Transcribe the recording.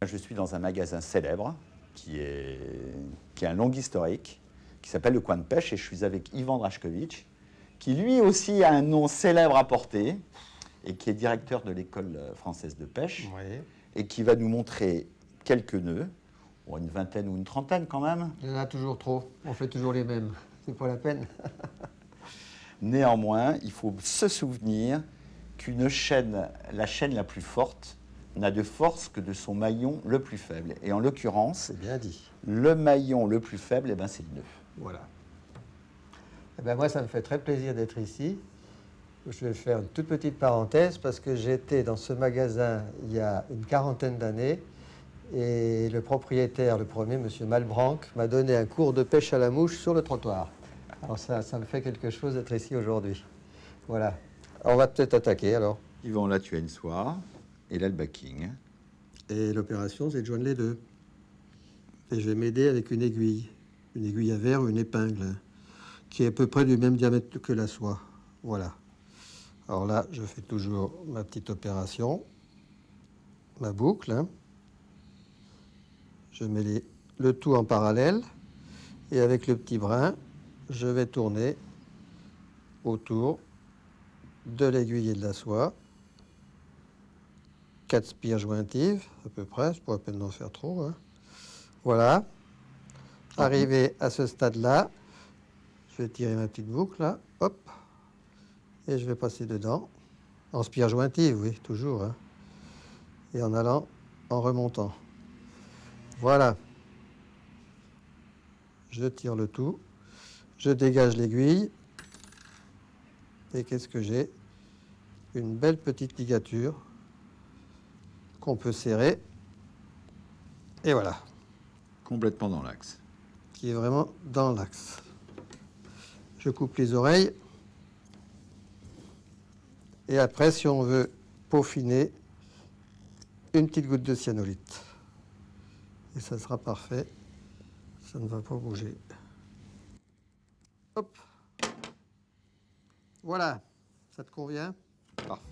Je suis dans un magasin célèbre qui a un long historique, qui s'appelle le Coin de Pêche, et je suis avec Ivan Drašković, qui lui aussi a un nom célèbre à porter, et qui est directeur de l'école française de pêche, Oui. et qui va nous montrer quelques nœuds, bon, une vingtaine ou une trentaine quand même. Il y en a toujours trop, on fait toujours les mêmes, c'est pas la peine. Néanmoins, il faut se souvenir qu'une chaîne, la chaîne la plus forte, n'a de force que de son maillon le plus faible. Et en l'occurrence, C'est bien dit. le maillon le plus faible, c'est le nœud. Voilà. Eh ben moi, ça me fait très plaisir d'être ici. Je vais faire une toute petite parenthèse parce que j'étais dans ce magasin il y a une quarantaine d'années et le propriétaire, le premier, M. Malbranc, m'a donné un cours de pêche à la mouche sur le trottoir. Alors ça me fait quelque chose d'être ici aujourd'hui. Voilà. On va peut-être attaquer alors. Yvan, là tu as une soie, et là le backing. Et l'opération, c'est de joindre les deux. Et je vais m'aider avec une aiguille à verre ou une épingle, qui est à peu près du même diamètre que la soie. Voilà. Alors là, je fais toujours ma petite opération, ma boucle. Hein. Je mets le tout en parallèle, et avec le petit brin, je vais tourner autour de l'aiguille et de la soie. 4 spires jointives, à peu près, c'est pas la peine d'en faire trop. Hein. Voilà. Arrivé à ce stade-là, je vais tirer ma petite boucle, là, hop, et je vais passer dedans, en spire jointive, oui, toujours, hein, et en allant, en remontant. Voilà. Je tire le tout, je dégage l'aiguille, et qu'est-ce que j'ai? Une belle petite ligature qu'on peut serrer, et voilà. Complètement dans l'axe. Qui est vraiment dans l'axe. Je coupe les oreilles. Et après, si on veut peaufiner, une petite goutte de cyanolite. Et ça sera parfait. Ça ne va pas bouger. Hop. Voilà. Ça te convient? Parfait.